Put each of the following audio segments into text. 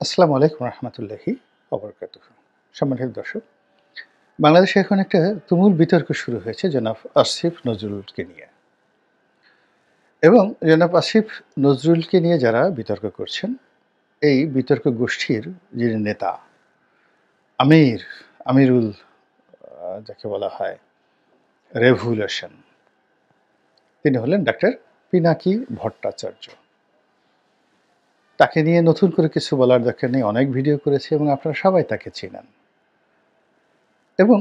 আসসালামু আলাইকুম রহমতুল্লাহি ওবরকাতুহু। সম্মানিত দর্শক, বাংলাদেশে এখন একটা তুমুল বিতর্ক শুরু হয়েছে জনাব আসিফ নজরুলকে নিয়ে। এবং জনাব আসিফ নজরুলকে নিয়ে যারা বিতর্ক করছেন, এই বিতর্ক গোষ্ঠীর যিনি নেতা আমির, আমিরুল যাকে বলা হয় রেভুলেশন, তিনি হলেন ডাক্তার পিনাকি ভট্টাচার্য। তাকে নিয়ে নতুন করে কিছু বলার দরকার নেই, অনেক ভিডিও করেছে এবং আপনারা সবাই তাকে চেনেন। এবং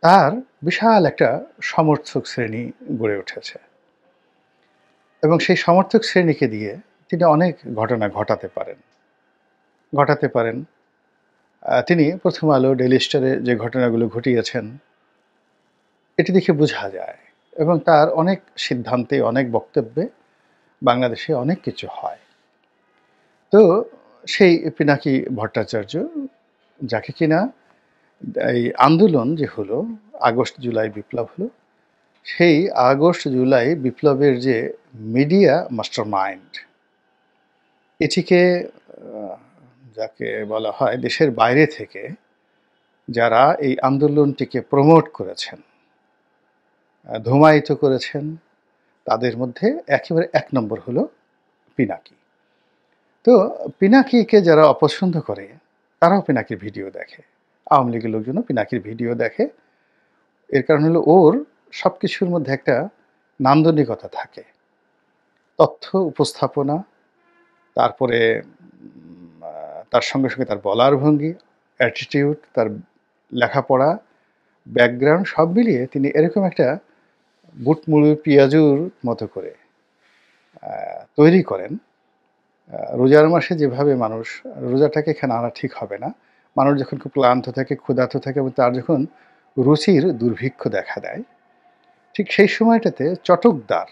তার বিশাল একটা সমর্থক শ্রেণী গড়ে উঠেছে এবং সেই সমর্থক শ্রেণীকে দিয়ে তিনি অনেক ঘটনা ঘটাতে পারেন। তিনি প্রথম আলো, ডেইলি স্টারে যে ঘটনাগুলো ঘটিয়েছেন, এটি দেখে বোঝা যায় এবং তার অনেক সিদ্ধান্তে, অনেক বক্তব্যে বাংলাদেশে অনেক কিছু হয়। তো সেই পিনাকি ভট্টাচার্য, যাকে কিনা এই আন্দোলন যে হলো, আগস্ট জুলাই বিপ্লব হলো, সেই আগস্ট জুলাই বিপ্লবের যে মিডিয়া মাস্টার মাইন্ড, এটিকে যাকে বলা হয় দেশের বাইরে থেকে যারা এই আন্দোলনটিকে প্রমোট করেছেন, ধূমায়িত করেছেন, তাদের মধ্যে একেবারে এক নম্বর হলো পিনাকি। তো পিনাকিকে যারা অপছন্দ করে তারাও পিনাকির ভিডিও দেখে। আওয়ামী লীগের লোকজনও পিনাকির ভিডিও দেখে। এর কারণ হলো ওর সব কিছুর মধ্যে একটা নান্দনিকতা থাকে, তথ্য উপস্থাপনা, তারপরে তার সঙ্গে সঙ্গে তার বলার ভঙ্গি, অ্যাটিটিউড, তার লেখাপড়া, ব্যাকগ্রাউন্ড সব মিলিয়ে তিনি এরকম একটা বুটমুড়ি পেঁয়াজুর মতো করে তৈরি করেন। রোজার মাসে যেভাবে মানুষ, রোজাটাকে এখানে আনা ঠিক হবে না, মানুষ যখন খুব ক্লান্ত থাকে, ক্ষুধার্ত থাকে এবং তার যখন রুচির দুর্ভিক্ষ দেখা দেয়, ঠিক সেই সময়টাতে চটকদার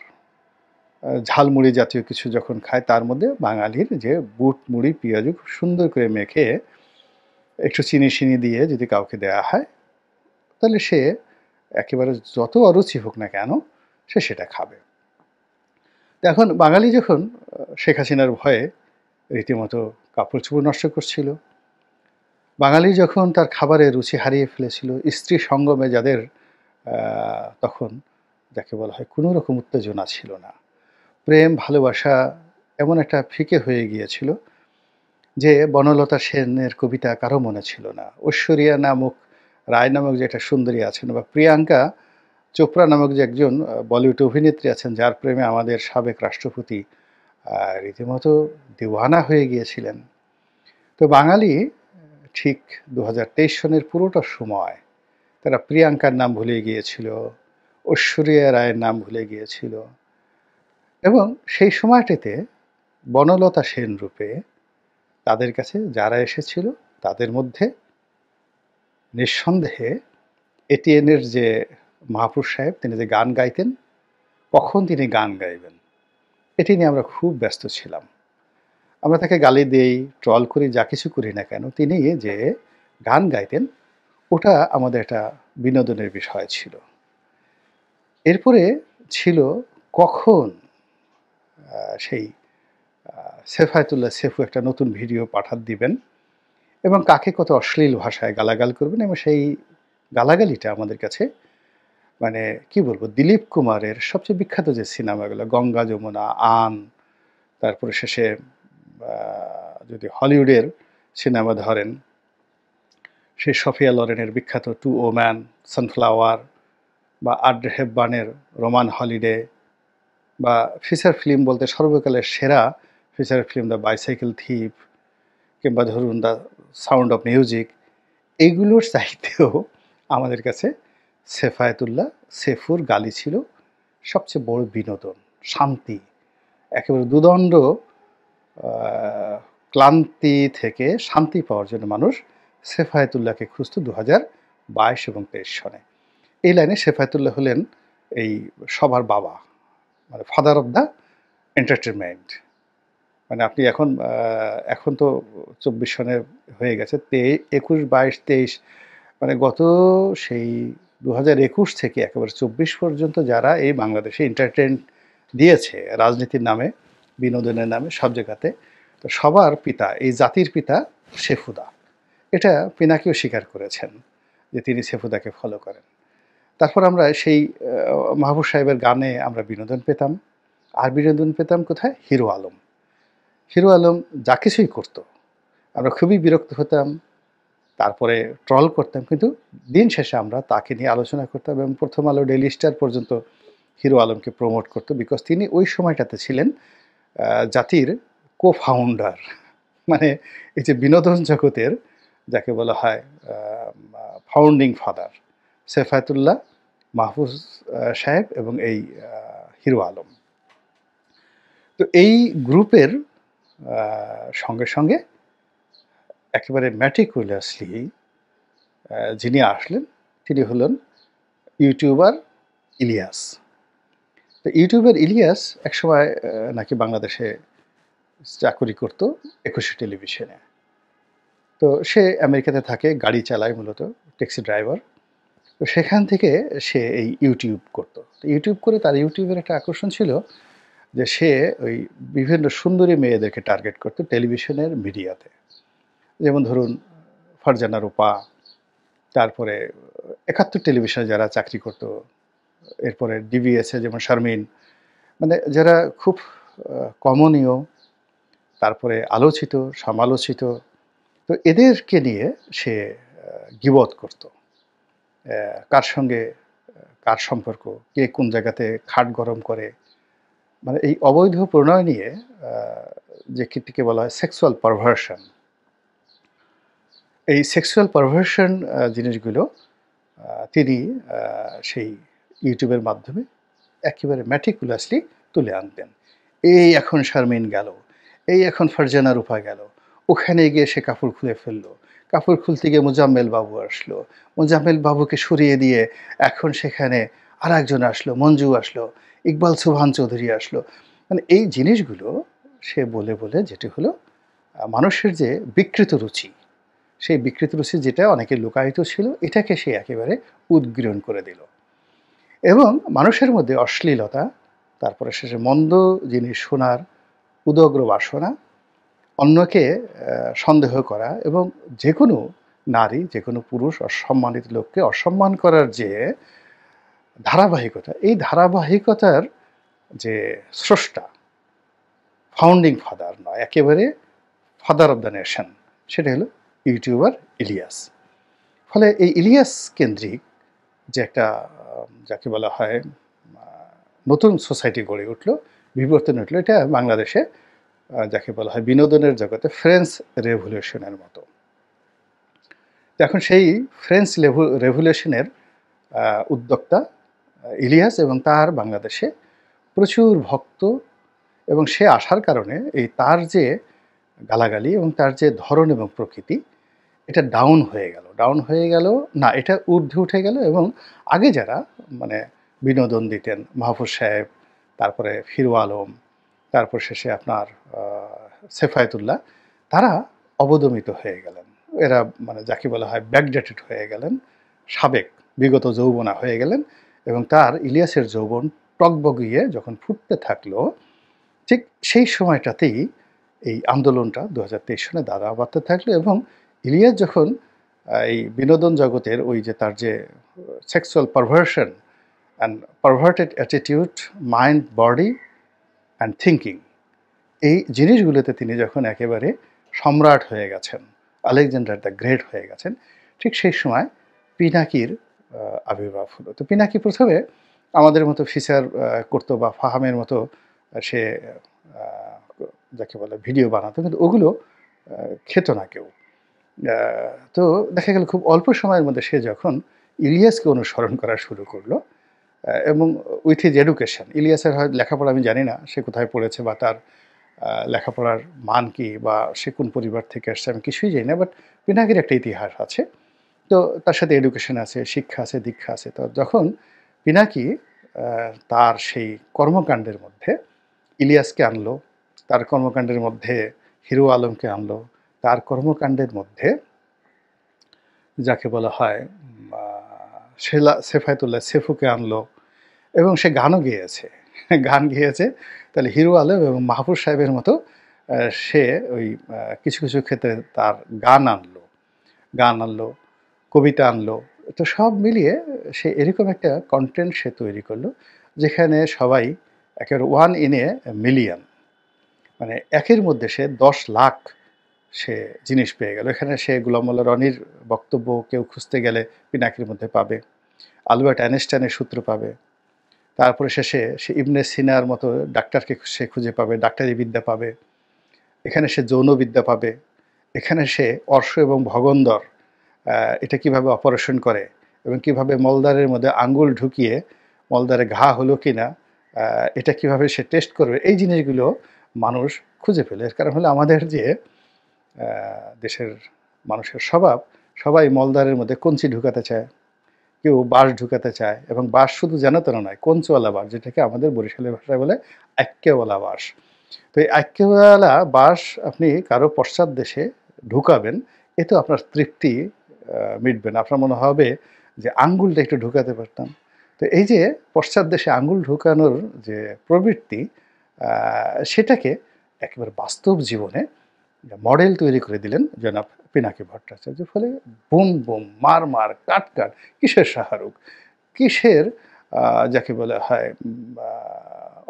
ঝালমুড়ি জাতীয় কিছু যখন খায়, তার মধ্যে বাঙালির যে বুট মুড়ি পেঁয়াজু খুব সুন্দর করে মেখে একটু চিনি শিনি দিয়ে যদি কাউকে দেয়া হয়, তাহলে সে একেবারে যত অরুচি হোক না কেন সে সেটা খাবে। এখন বাঙালি যখন শেখ হাসিনার ভয়ে রীতিমতো কাপড় চোপড় নষ্ট করছিল, বাঙালি যখন তার খাবারের রুচি হারিয়ে ফেলেছিল, স্ত্রী সঙ্গমে যাদের তখন যাকে বলা হয় কোনো রকম উত্তেজনা ছিল না, প্রেম ভালোবাসা এমন একটা ফিকে হয়ে গিয়েছিল যে বনলতা সেনের কবিতা কারো মনে ছিল না, ঐশ্বরিয়া নামক রায় নামক যে একটা সুন্দরী আছেন, বা প্রিয়াঙ্কা চোপড়া নামক যে একজন বলিউড অভিনেত্রী আছেন, যার প্রেমে আমাদের সাবেক রাষ্ট্রপতি রীতিমতো দিওয়ানা হয়ে গিয়েছিলেন। তো বাঙালি ঠিক 2023 সনের পুরোটা সময় তারা প্রিয়াঙ্কার নাম ভুলে গিয়েছিল, ঐশ্বরিয়া রায়ের নাম ভুলে গিয়েছিল। এবং সেই সময়টিতে বনলতা সেন রূপে তাদের কাছে যারা এসেছিল, তাদের মধ্যে নিঃসন্দেহে এটিএনের যে মাহফুজ সাহেব, তিনি যে গান গাইতেন, কখন তিনি গান গাইবেন এটি নিয়ে আমরা খুব ব্যস্ত ছিলাম। আমরা তাকে গালি দেই, ট্রল করি, যা কিছু করি না কেন, তিনি যে গান গাইতেন ওটা আমাদের একটা বিনোদনের বিষয় ছিল। এরপরে ছিল কখন সেই সেফায়েতুল্লাহ সেফু একটা নতুন ভিডিও দিবেন এবং কাকে কত অশ্লীল ভাষায় গালাগাল করবেন, এবং সেই গালাগালিটা আমাদের কাছে মানে কি বলবো, দিলীপ কুমারের সবচেয়ে বিখ্যাত যে সিনেমাগুলো, গঙ্গা যমুনা, আন, তারপরে শেষে যদি হলিউডের সিনেমা ধরেন, সেই সফিয়া লরেনের বিখ্যাত টু ওম্যান, সানফ্লাওয়ার, বা আড্রে হেপবার্নের রোমান হলিডে, বা ফিচার ফিল্ম বলতে সর্বকালের সেরা ফিচার ফিল্ম দ্য বাইসাইকেল থিপ, কিংবা ধরুন দ্য সাউন্ড অফ মিউজিক, এইগুলোর চাইতেও আমাদের কাছে সেফায়েতুল্লাহ সেফুর গালি ছিল সবচেয়ে বড় বিনোদন, শান্তি, একেবারে দুদণ্ড ক্লান্তি থেকে শান্তি পাওয়ার জন্য মানুষ সেফায়েতুল্লাহকে খুঁজত 2022 এবং 23 সনে। এই লাইনে সেফায়েতুল্লাহ হলেন এই সবার বাবা, মানে ফাদার অফ দ্য এন্টারটেনমেন্ট। মানে আপনি এখন তো 24 সনে হয়ে গেছে, 21, 22, 23, মানে গত সেই 2021 থেকে একেবারে 24 পর্যন্ত যারা এই বাংলাদেশে এন্টারটেন দিয়েছে রাজনীতির নামে, বিনোদনের নামে, সব জায়গাতে, তো সবার পিতা, এই জাতির পিতা সেফুদা। এটা পিনাকিও স্বীকার করেছেন যে তিনি সেফুদাকে ফলো করেন। তারপর আমরা সেই মাহবুব সাহেবের গানে আমরা বিনোদন পেতাম। আর বিনোদন পেতাম কোথায়? হিরো আলম। হিরো আলম যা কিছুই করত, আমরা খুবই বিরক্ত হতাম, তারপরে ট্রল করতাম, কিন্তু দিন শেষে আমরা তাকে নিয়ে আলোচনা করতাম এবং প্রথম আলো, ডেইলি স্টার পর্যন্ত হিরো আলমকে প্রমোট করতো, বিকজ তিনি ওই সময়টাতে ছিলেন জাতির কো-ফাউন্ডার। মানে এই যে বিনোদন জগতের যাকে বলা হয় ফাউন্ডিং ফাদার, সেফায়েতুল্লাহ, মাহফুজ সাহেব এবং এই হিরো আলম। তো এই গ্রুপের সঙ্গে সঙ্গে একেবারে ম্যাটিকুলাসলি যিনি আসলেন তিনি হলেন ইউটিউবার ইলিয়াস। তো ইউটিউবার ইলিয়াস একসময় নাকি বাংলাদেশে চাকুরি করতো ২১ টেলিভিশনে। তো সে আমেরিকাতে থাকে, গাড়ি চালায়, মূলত ট্যাক্সি ড্রাইভার। তো সেখান থেকে সে এই ইউটিউব করতো। তো ইউটিউব করে তার ইউটিউবের একটা আকর্ষণ ছিল যে সে ওই বিভিন্ন সুন্দরী মেয়েদেরকে টার্গেট করতো টেলিভিশনের মিডিয়াতে। যেমন ধরুন ফারজানা রূপা, তারপরে ৭১ টেলিভিশনে যারা চাকরি করত, এরপরে ডিবিএসে যেমন শারমিন, মানে যারা খুব কমনীয়, তারপরে আলোচিত, সমালোচিত। তো এদেরকে নিয়ে সে গীবত করত। কার সঙ্গে কার সম্পর্ক, কে কোন জায়গাতে খাট গরম করে, মানে এই অবৈধ প্রণয় নিয়ে যে কীর্তিকে বলা হয় সেক্সুয়াল পারভার্সন। এই সেক্সুয়াল পারভার্সন জিনিসগুলো তিনি সেই ইউটিউবের মাধ্যমে একেবারে ম্যাটিকুলাসলি তুলে আনতেন। এই এখন শারমিন গেল, এই এখন ফারজানা রূপা গেল, ওখানে গিয়ে সে কাপড় খুলে ফেললো, কাপড় খুলতে গিয়ে মোজাম্মেল বাবু আসলো, মোজাম্মেল বাবুকে সরিয়ে দিয়ে এখন সেখানে আর একজন আসলো, মঞ্জু আসলো, ইকবাল সুবহান চৌধুরী আসলো। মানে এই জিনিসগুলো সে বলে বলে যেটি হলো মানুষের যে বিকৃত রুচি, সেই বিকৃত রুচি যেটা অনেকে লুকায়িত ছিল, এটাকে সে একেবারে উদ্গীরণ করে দিল এবং মানুষের মধ্যে অশ্লীলতা, তারপরে শেষে মন্দ জিনিস শোনার উদগ্র বাসনা, অন্যকে সন্দেহ করা এবং যে কোনো নারী, যে কোনো পুরুষ, অসম্মানিত লোককে অসম্মান করার যে ধারাবাহিকতা, এই ধারাবাহিকতার যে স্রষ্টা, ফাউন্ডিং ফাদার নয়, একেবারে ফাদার অব দ্য নেশন, সেটা হলো ইউটিউবার ইলিয়াস। ফলে এই ইলিয়াস কেন্দ্রিক যে একটা যাকে বলা হয় নতুন সোসাইটি গড়ে উঠলো, বিবর্তন উঠলো, এটা বাংলাদেশে যাকে বলা হয় বিনোদনের জগতে ফ্রেঞ্চ রেভলিউশনের মতো। এখন সেই ফ্রেঞ্চ রেভলিউশনের উদ্যোক্তা ইলিয়াস এবং তার বাংলাদেশে প্রচুর ভক্ত, এবং সে আসার কারণে এই তার যে গালাগালি এবং তার যে ধরন এবং প্রকৃতি, এটা ডাউন হয়ে গেল না, এটা ঊর্ধ্বে উঠে গেল। এবং আগে যারা মানে বিনোদন দিতেন, মাহফুজ সাহেব, তারপরে হিরো আলম, তারপর শেষে আপনার সেফায়েতুল্লাহ, তারা অবদমিত হয়ে গেলেন। এরা মানে যাকে বলা হয় ব্যাকডেটেড হয়ে গেলেন, সাবেক বিগত যৌবনা হয়ে গেলেন। এবং তার ইলিয়াসের যৌবন টগবগিয়ে যখন ফুটতে থাকলো, ঠিক সেই সময়টাতেই এই আন্দোলনটা ২০২৩ সনে দাঁড়া বাড়তে থাকলো। এবং ইলিয়াস যখন এই বিনোদন জগতের ওই যে তার যে sexual perversion and perverted attitude, mind, body and thinking, এই জিনিসগুলোতে তিনি যখন একেবারে সম্রাট হয়ে গেছেন, আলেকজান্ডার দ্য গ্রেট হয়ে গেছেন, ঠিক সেই সময় পিনাকির আবির্ভাব হলো। তো পিনাকি প্রথমে আমাদের মতো ফিচার করতো বা ফাহামের মতো সে যাকে বলে ভিডিও বানাতো, কিন্তু ওগুলো খেত না কেউ। তো দেখা গেল খুব অল্প সময়ের মধ্যে সে যখন ইলিয়াসকে অনুসরণ করা শুরু করলো, এবং উইথ হিজ এডুকেশন, ইলিয়াসের হয় লেখাপড়া আমি জানি না সে কোথায় পড়েছে বা তার লেখাপড়ার মান কি বা সে কোন পরিবার থেকে আসছে আমি কিছুই জানি না, বাট পিনাকির একটা ইতিহাস আছে। তো তার সাথে এডুকেশন আছে, শিক্ষা আছে, দীক্ষা আছে। তো যখন পিনাকি তার সেই কর্মকাণ্ডের মধ্যে ইলিয়াসকে আনলো, তার কর্মকাণ্ডের মধ্যে হিরো আলমকে আনলো, তার কর্মকাণ্ডের মধ্যে যাকে বলা হয় সেফায়েতুল্লাহ সেফুকে আনলো, এবং সে গানও গেয়েছে, গান গেয়েছে, তাহলে হিরো আলম এবং মাহফুজ সাহেবের মতো সে ওই কিছু কিছু ক্ষেত্রে তার গান আনলো, কবিতা আনলো। তো সব মিলিয়ে সে এরকম একটা কনটেন্ট সে তৈরি করলো, যেখানে সবাই একেবারে 1 in a million, মানে একের মধ্যে সে 10 লাখ সে জিনিস পেয়ে গেল। এখানে সে গোলাম মোল্লা রনির বক্তব্য কেউ খুঁজতে গেলে পিনাকির মধ্যে পাবে, আলবার্ট আইনস্টাইনের সূত্র পাবে, তারপরে শেষে সে ইবনে সিনার মতো ডাক্তারকে সে খুঁজে পাবে, ডাক্তারি বিদ্যা পাবে, এখানে সে যৌনবিদ্যা পাবে, এখানে সে অর্শ এবং ভগন্দর এটা কিভাবে অপারেশন করে এবং কিভাবে মলদ্বারের মধ্যে আঙ্গুল ঢুকিয়ে মলদ্বারে ঘা হলো কিনা এটা কিভাবে সে টেস্ট করবে, এই জিনিসগুলো মানুষ খুঁজে ফেলে। এর কারণ হলো আমাদের যে দেশের মানুষের স্বভাব, সবাই মলদ্বারের মধ্যে কঞ্চি ঢুকাতে চায়, কেউ বাঁশ ঢুকাতে চায়, এবং বাঁশ শুধু যেন তেন নয়, কঞ্চওয়ালা বাঁশ, যেটাকে আমাদের বরিশালের ভাষায় বলে আক্কেওয়ালা বাঁশ। তো এই আক্কেওয়ালা বাঁশ আপনি কারো পশ্চাৎ দেশে ঢুকাবেন, এতে আপনার তৃপ্তি মিটবে না। আপনার মনে হবে যে আঙ্গুলটা একটু ঢুকাতে পারতাম। তো এই যে পশ্চাৎ দেশে আঙ্গুল ঢুকানোর যে প্রবৃত্তি, সেটাকে একেবারে বাস্তব জীবনে মডেল তৈরি করে দিলেন জনাব পিনাকি ভট্টাচার্য। ফলে বুম বুম, মার মার, কাট কাট, কিসের শাহরুখ, কিসের যাকে বলা হয়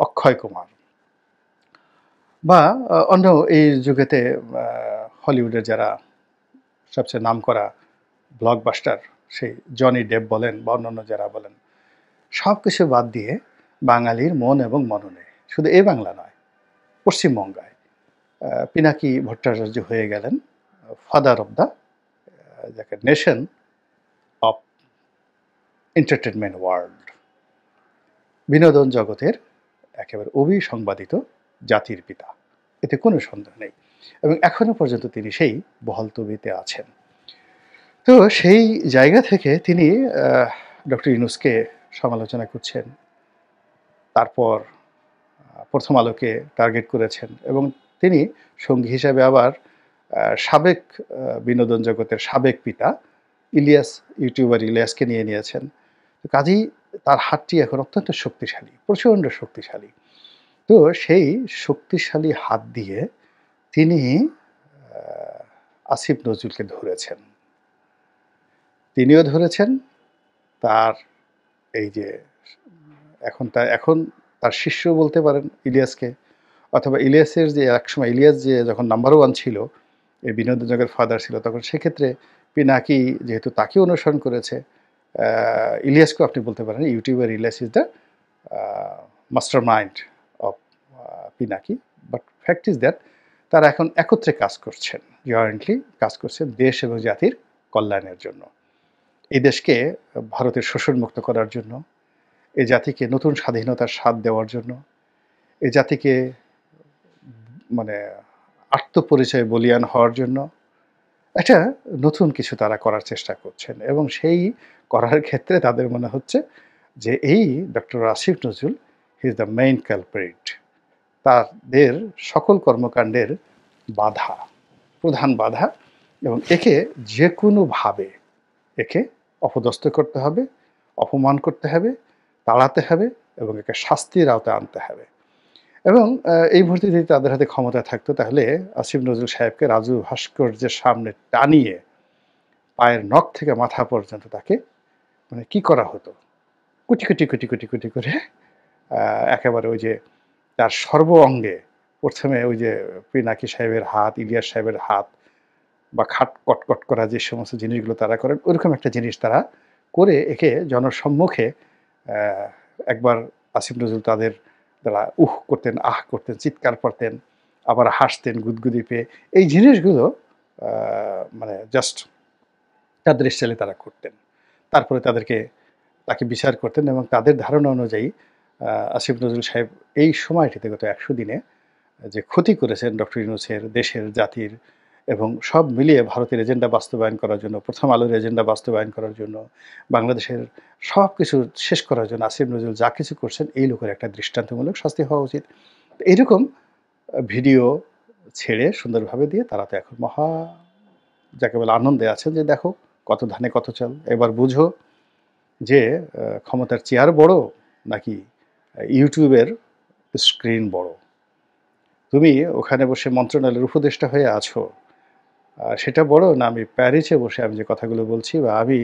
অক্ষয় কুমার, বা অন্য এই যুগেতে হলিউডের যারা সবচেয়ে নামকরা ব্লকবাস্টার, সেই জনি ডেপ বলেন বা অন্যান্য যারা বলেন, সব কিছু বাদ দিয়ে বাঙালির মন এবং মননে, শুধু এই বাংলা নয়, পশ্চিমবঙ্গায় পিনাকি ভট্টাচার্য হয়ে গেলেন ফাদার অব দ্য যাকে নেশন অফ এন্টারটেনমেন্ট ওয়ার্ল্ড, বিনোদন জগতের একেবারে অবিসংবাদিত জাতির পিতা, এতে কোনো সন্দেহ নেই। এবং এখনো পর্যন্ত তিনি সেই বহালতবিতে আছেন। তো সেই জায়গা থেকে তিনি ডক্টর ইউনূসকে সমালোচনা করছেন, তারপর প্রথম আলোকে টার্গেট করেছেন, এবং তিনি সঙ্গী হিসাবে আবার সাবেক বিনোদন জগতের সাবেক পিতা ইলিয়াস, ইউটিউবার ইলিয়াসকে নিয়ে নিয়েছেন। কাজেই তার হাতটি এখন অত্যন্ত শক্তিশালী, প্রচণ্ড শক্তিশালী। তো সেই শক্তিশালী হাত দিয়ে তিনি আসিফ নজরুলকে ধরেছেন, তিনিও ধরেছেন তার এই যে এখন তার শিষ্য বলতে পারেন ইলিয়াসকে, অথবা ইলিয়াসের যে একসময় ইলিয়াস যে যখন নাম্বার 1 ছিল, এই বিনোদন জগতের ফাদার ছিল, তখন সেক্ষেত্রে পিনাকি যেহেতু তাকে অনুসরণ করেছে, ইলিয়াসকেও আপনি বলতে পারেন YouTuber Ilias is the master mind of Pinaki. But fact is that তারা এখন একত্রে কাজ করছেন, জয়েন্টলি কাজ করছেন দেশ এবং জাতির কল্যাণের জন্য, এই দেশকে ভারতের শোষণমুক্ত করার জন্য, এই জাতিকে নতুন স্বাধীনতার স্বাদ দেওয়ার জন্য, এই জাতিকে মানে আত্মপরিচয় বলিয়ান হওয়ার জন্য একটা নতুন কিছু তারা করার চেষ্টা করছেন। এবং সেই করার ক্ষেত্রে তাদের মনে হচ্ছে যে এই doctor Asif Nazrul he is the main culprit, তাদের সকল কর্মকাণ্ডের বাধা, প্রধান বাধা, এবং একে যে কোনোভাবে একে অপদস্থ করতে হবে, অপমান করতে হবে, তাড়াতে হবে, এবং একে শাস্তির আওতায় আনতে হবে। এবং এই মুহূর্তে যদি তাদের হাতে ক্ষমতা থাকতো, তাহলে আসিফ নজরুল সাহেবকে রাজু ভাস্কর্যের সামনে টানিয়ে পায়ের নখ থেকে মাথা পর্যন্ত তাকে মানে কি করা হতো, কুটি কুটি কুটি কুটি কুটি করে একেবারে ওই যে তার সর্ব অঙ্গে, প্রথমে ওই যে পিনাকি সাহেবের হাত, ইলিয়াস সাহেবের হাত, বা খাট কটকট করা যে সমস্ত জিনিসগুলো তারা করেন, ওরকম একটা জিনিস তারা করে একে জনসম্মুখে একবার আসিফ নজরুল তাদের তারা উহ করতেন, আহ করতেন, চিৎকার করতেন, আবার হাসতেন গুদগুদি পেয়ে, এই জিনিসগুলো মানে জাস্ট তাদের স্টাইলে তারা করতেন। তারপরে তাকে বিচার করতেন, এবং তাদের ধারণা অনুযায়ী আসিফ নজরুল সাহেব এই সময়টিতে গত 100 দিনে যে ক্ষতি করেছেন ডক্টর ইউনূসের, দেশের, জাতির, এবং সব মিলিয়ে ভারতের এজেন্ডা বাস্তবায়ন করার জন্য, প্রথম আলোর এজেন্ডা বাস্তবায়ন করার জন্য, বাংলাদেশের সব কিছু শেষ করার জন্য আসিফ নজরুল যা কিছু করছেন, এই লোকের একটা দৃষ্টান্তমূলক শাস্তি হওয়া উচিত। এইরকম ভিডিও ছেড়ে সুন্দরভাবে দিয়ে তারা তো এখন মহা যাকে বলে আনন্দে আছেন যে দেখো কত ধানে কত চাল, এবার বুঝো যে ক্ষমতার চেয়ার বড় নাকি ইউটিউবের স্ক্রিন বড়। তুমি ওখানে বসে মন্ত্রণালয়ের উপদেষ্টা হয়ে আছো। সেটা বড় না আমি প্যারিসে বসে আমি যে কথাগুলো বলছি বা আমি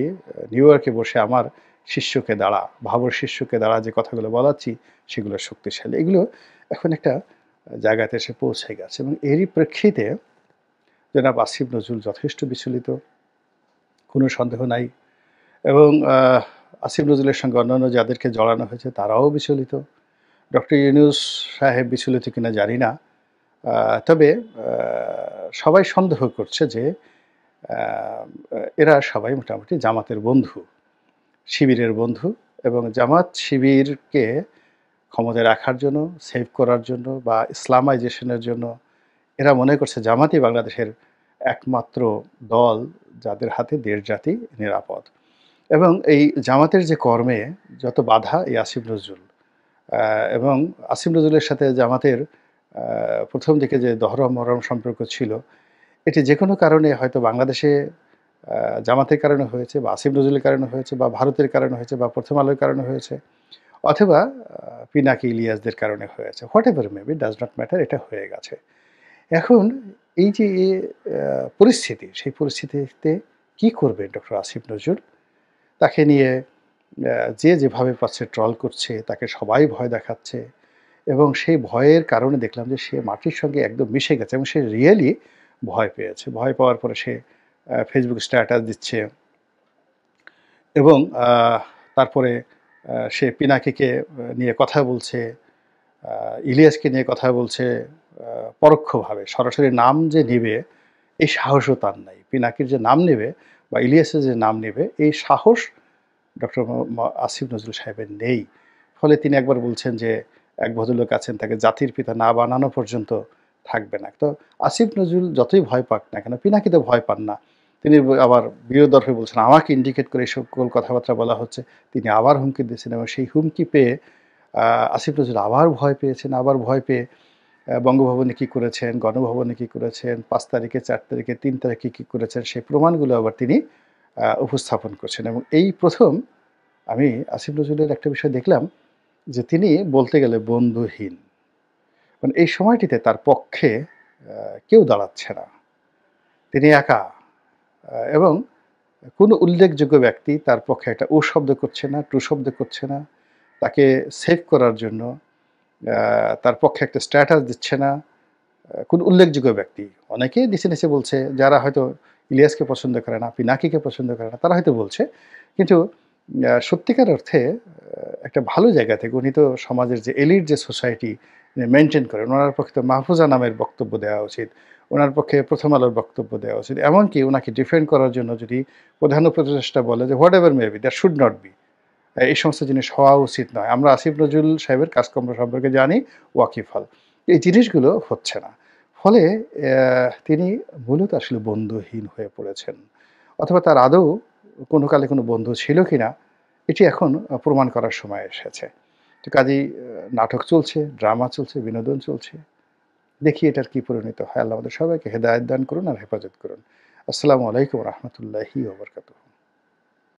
নিউ ইয়র্কে বসে আমার শিষ্যকে দ্বারা, ভাবর শিষ্যকে দ্বারা যে কথাগুলো বলাচ্ছি সেগুলো শক্তিশালী। এগুলো এখন একটা জায়গাতে এসে পৌঁছে গেছে এবং এরই প্রেক্ষিতে জনাব আসিফ নজরুল যথেষ্ট বিচলিত, কোনো সন্দেহ নাই। এবং আসিফ নজরুলের সঙ্গে অন্যান্য যাদেরকে জড়ানো হয়েছে তারাও বিচলিত। ডক্টর ইউনূস সাহেব বিচলিত কিনা জানি না। তবে সবাই সন্দেহ করছে যে আ এরা সবাই মোটামুটি জামাতের বন্ধু, শিবিরের বন্ধু এবং জামাত শিবিরকে ক্ষমতায় রাখার জন্য, সেভ করার জন্য বা ইসলামাইজেশনের জন্য এরা মনে করছে জামাতই বাংলাদেশের একমাত্র দল যাদের হাতে দেশ জাতি নিরাপদ। এবং এই জামাতের যে কর্মে যত বাধা এই আসিফ নজরুল এবং আসিফ নজরুলের সাথে জামাতের ১ম দিকে যে দহরম-মহরম সম্পর্ক ছিল, এটি যেকোনো কারণে হয়তো বাংলাদেশে আ জামাতের কারণে হয়েছে বা আসিফ নজরুলের কারণে হয়েছে বা ভারতের কারণে হয়েছে বা প্রথম আলোর কারণে হয়েছে অথবা পিনাকি ইলিয়াসদের কারণে হয়েছে। Whatever maybe does not matter এটা হয়ে গেছে। এখন এই যে পরিস্থিতি, সেই পরিস্থিতিতে কি করবে ডক্টর আসিফ নজরুল? তাকে নিয়ে যে যেভাবে পারছে ট্রল করছে, তাকে সবাই ভয় দেখাচ্ছে এবং সেই ভয়ের কারণে দেখলাম যে সে মাটির সঙ্গে একদম মিশে গেছে এবং সে রিয়েলি ভয় পেয়েছে। ভয় পাওয়ার পরে সে Facebook স্ট্যাটাস দিচ্ছে এবং তারপরে সে পিনাকিকে নিয়ে কথা বলছে, ইলিয়াসকে নিয়ে কথা বলছে আ পরোক্ষভাবে। সরাসরি নাম যে নিবে এই সাহসও তার নাই। পিনাকির যে নাম নেবে বা ইলিয়াসের যে নাম নেবে এই সাহস ডক্টর আসিফ নজরুল সাহেবের নেই। ফলে তিনি একবার বলছেন যে, এক ভদ্রলোক আছেন তাকে জাতির পিতা না বানানো পর্যন্ত থাকবে না। তো আসিফ নজরুল যতই ভয় পাক না কেন, পিনাকি তো ভয় পান না। তিনি আবার বিরোধর্ফে বলছেন, আমাকে ইন্ডিকেট করে এই সকল কথাবার্তা বলা হচ্ছে। তিনি আবার হুমকি দিয়েছেন এবং সেই হুমকি পেয়ে আ আসিফ নজরুল আবার ভয় পেয়েছেন, আবার ভয় পেয়ে বঙ্গভবনে কি করেছেন, গণভবনে কি করেছেন, ৫ তারিখে, ৪ তারিখে, ৩ তারিখে কি করেছেন সেই প্রমাণগুলো আবার তিনি উপস্থাপন করছেন এবং এই ১ম আমি আসিফ নজরুলের একটা বিষয় দেখলাম যে তিনি বলতে গেলে বন্ধুহীন। মানে এই সময়টিতে তার পক্ষে কেউ দাঁড়াচ্ছে না। তিনি একা এবং কোনো উল্লেখযোগ্য ব্যক্তি তার পক্ষে একটা ও শব্দ করছে না, টু শব্দ করছে না। তাকে সেভ করার জন্য আ তার পক্ষে একটা স্ট্যাটাস দিচ্ছে না। কোনো উল্লেখযোগ্য ব্যক্তি। অনেকেই নিচে, নিচে বলছে যারা হয়তো ইলিয়াসকে পছন্দ করে না, পিনাকিকে পছন্দ করে না, তারা হয়তো বলছে। কিন্তু সত্যিকার অর্থে একটা ভালো জায়গা থেকে উনি তো সমাজের যে এলিট যে সোসাইটি মেইনটেইন করেন, উনার পক্ষে তো মাহফুজা নামের বক্তব্য দেওয়া উচিত। উনার পক্ষে প্রথম আলোর বক্তব্য দেওয়া উচিত। এমনকি উনাকে ডিফেন্ড করার জন্য যদি প্রধান উপদেষ্টা বলে যে, "whatever maybe that should not be." এই সমস্ত জিনিস হওয়া উচিত নয়। আমরা আসিফ নজরুল সাহেবের কাজকর্ম সম্পর্কে জানি, ওয়াকিবহাল। এই জিনিসগুলো হচ্ছে না। ফলে তিনি মূলত আসলে বন্ধুহীন হয়ে পড়েছেন। অথবা তার আদৌ কোনো কালে কোনো বন্ধু ছিল কিনা এটি এখন প্রমাণ করার সময় এসেছে। তো কাজেই নাটক চলছে, ড্রামা চলছে, বিনোদন চলছে। দেখি এটার কি পরিণত হয়। আল্লাহ আমাদের সবাইকে হেদায়েত দান করুন আর হেফাজত করুন। আসসালামু আলাইকুম ওয়া রাহমাতুল্লাহি ওয়া বারাকাতুহু।